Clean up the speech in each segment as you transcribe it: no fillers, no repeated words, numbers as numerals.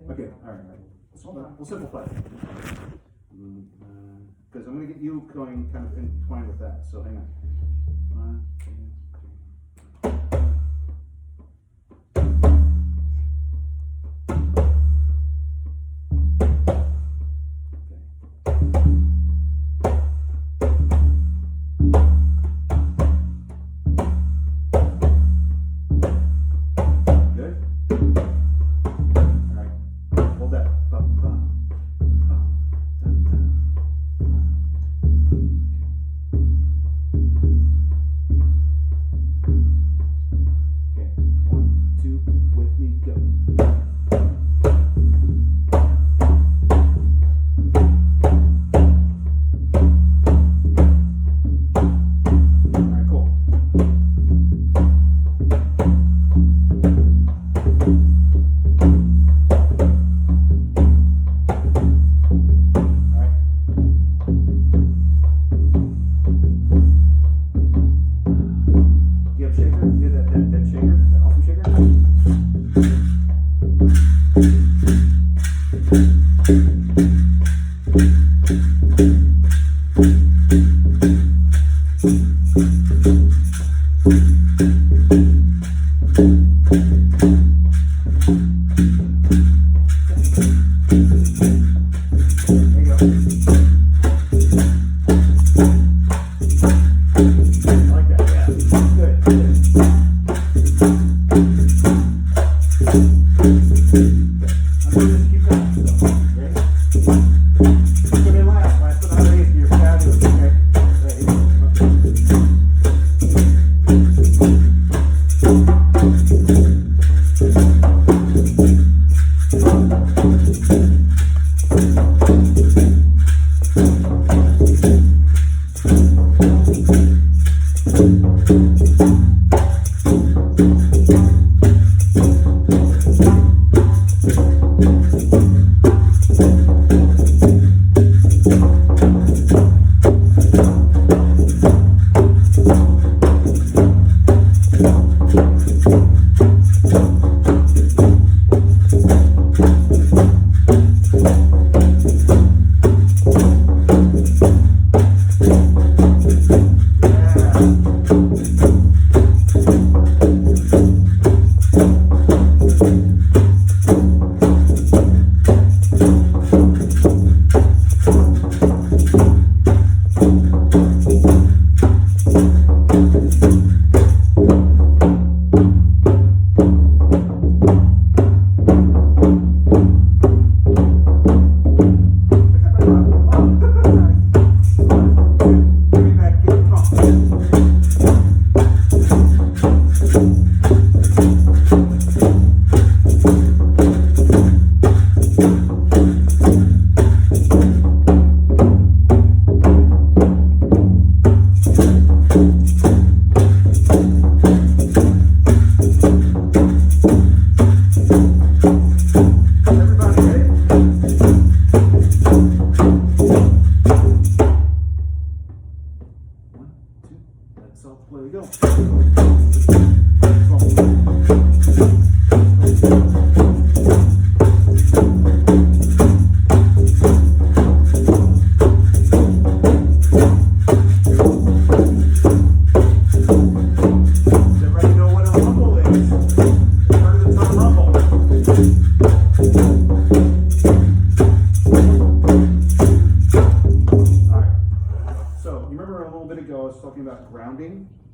Okay, all right. We'll simplify it. Because I'm going to get you going kind of entwined with that. So hang on. 1, 2, 3.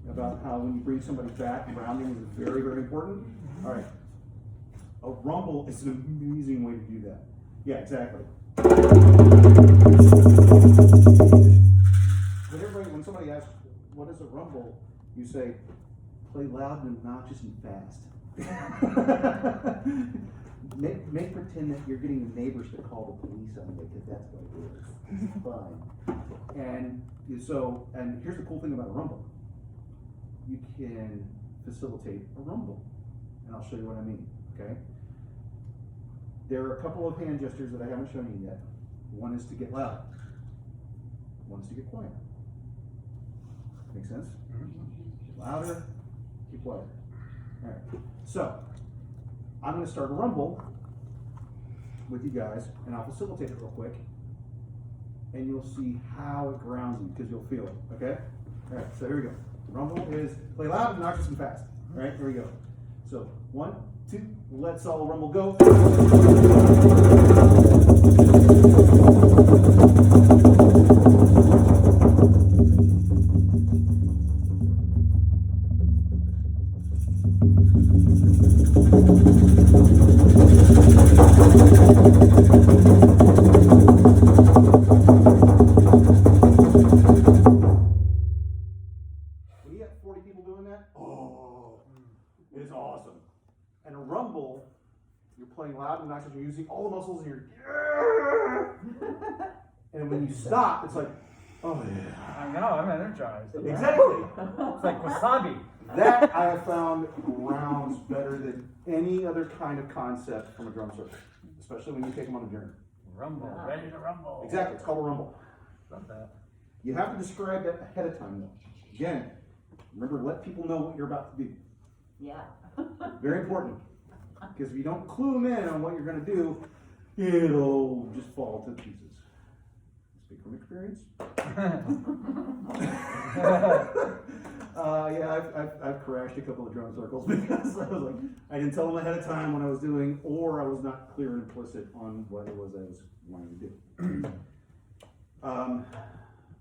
About how when you bring somebody back, grounding is very, very important. All right. A rumble is an amazing way to do that. Yeah, exactly. When somebody asks, what is a rumble? You say, play loud and obnoxious and fast. make pretend that you're getting the neighbors to call the police on you, because that's what it is. It's fine. And here's the cool thing about a rumble. You can facilitate a rumble, and I'll show you what I mean, okay? There are a couple of hand gestures that I haven't shown you yet. One is to get loud. One is to get quiet. Make sense? Get louder, get quieter. All right, so I'm going to start a rumble, with you guys, and I'll facilitate it real quick, and you'll see how it grounds you, because you'll feel it, okay? All right, so here we go. Rumble is play loud, obnoxious, and fast. All right, here we go. So 1, 2, let's all rumble go. When you got 40 people doing that, oh, it's awesome. And a rumble, you're playing loud and obnoxious, you're using all the muscles in your, and when you stop, it's like, oh yeah. I know, I'm energized. Exactly. It's like wasabi. That I have found grounds better than any other kind of concept from a drum circle, especially when you take them on a journey. Rumble, ready to rumble. Exactly, it's called a rumble. Love that. You have to describe that ahead of time though. Again, remember, let people know what you're about to do. Yeah. Very important. Because if you don't clue them in on what you're going to do, it'll just fall to pieces. Speak from experience. Yeah, I've crashed a couple of drum circles because I was like, I didn't tell them ahead of time what I was doing, or I was not clear and implicit on what it was I was wanting to do.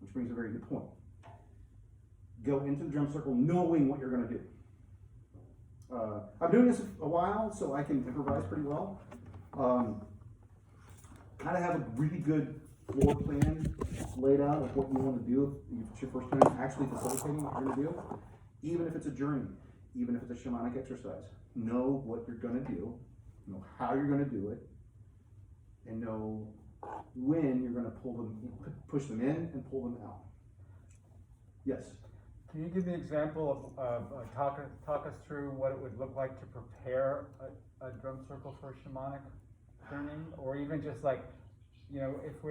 Which brings a very good point. Go into the drum circle knowing what you're going to do. I'm doing this a while, so I can improvise pretty well. Kind of have a really good floor plan laid out of what you want to do if it's your first time actually facilitating what you're going to do. Even if it's a journey, even if it's a shamanic exercise, know what you're going to do, know how you're going to do it, and know when you're going to push them in and pull them out. Yes? Can you give me an example of talk us through what it would look like to prepare a drum circle for a shamanic turning, or even just like, you know, if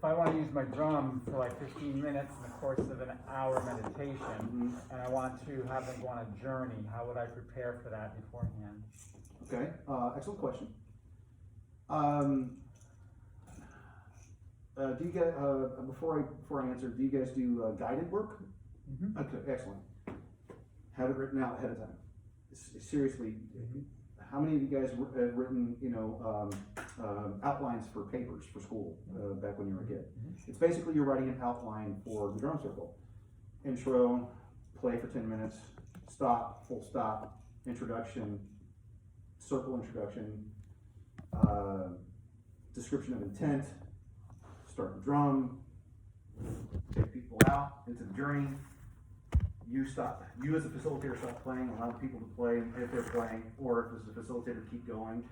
I want to use my drum for like 15 minutes in the course of an hour meditation, and I want to have them go on a journey, how would I prepare for that beforehand? Okay, excellent question. Do you guys, before I answer, do you guys do guided work? Mm-hmm. Okay, excellent. Have it written out ahead of time. Seriously, how many of you guys have written, outlines for papers for school back when you were a kid? It's basically you're writing an outline for the drum circle. Intro, play for 10 minutes, stop, full stop, introduction, circle introduction, description of intent, start the drum, take people out into the journey. You as a facilitator stop playing, allow people to play if they're playing, or if as a facilitator keep going,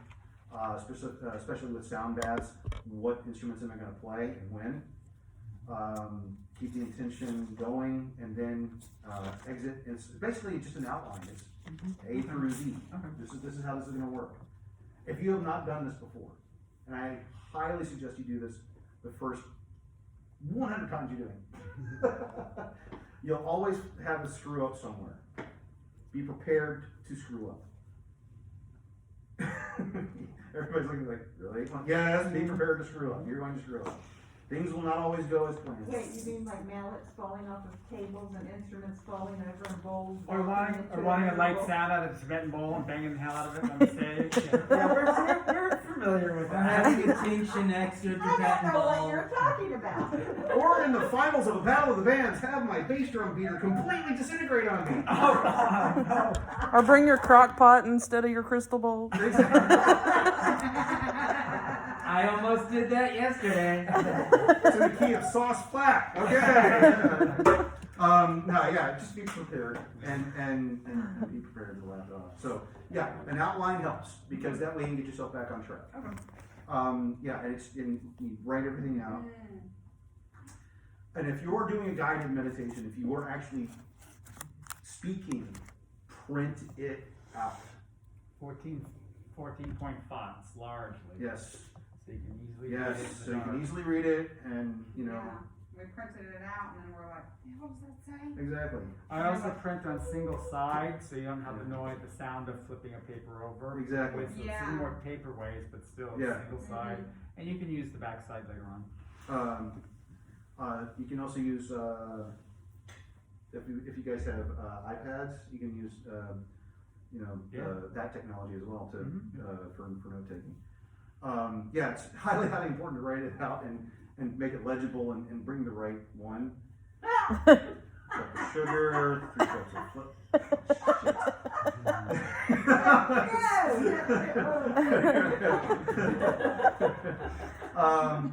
especially with sound baths, what instruments am I going to play and when. Keep the intention going, and then exit. It's basically just an outline. It's A through Z. This is how this is going to work. If you have not done this before, and I highly suggest you do this the first 100 times you're doing it, you'll always have a screw up somewhere. Be prepared to screw up. Everybody's looking like, really? Yes, be prepared to screw up. You're going to screw up. Things will not always go as planned. Wait, you mean like mallets falling off of tables and instruments falling over and bowls? Or wanting a light sound out of the Tibetan bowl and banging the hell out of it on the stage. Yeah, we're familiar with that. Having a Tingshan extra I don't Tibetan know what bowl. you're talking about. Or in the finals of a battle of the bands, have my bass drum beater completely disintegrate on me. Or bring your crock pot instead of your crystal bowl. I almost did that yesterday. To the key of sauce flat. Okay. Just be prepared and be prepared to laugh it off. So yeah, an outline helps because that way you can get yourself back on track. Okay. You write everything out. And if you're doing a guided meditation, if you are actually speaking, print it out. 14-point fonts, largely. Yes. So you can easily Yes, read it. so you can easily read it, and we printed it out and then we're like, what does that say? Exactly. I also print on single side, so you don't have the noise, the sound of flipping a paper over. Exactly. With Yeah. some more paper ways, but still Yeah. single side, and you can use the back side later on. You can also use, if you guys have iPads, you can use, that technology as well to, for note taking. Yeah, it's highly important to write it out and make it legible and bring the right one. Cup of sugar, 3 cups of flip.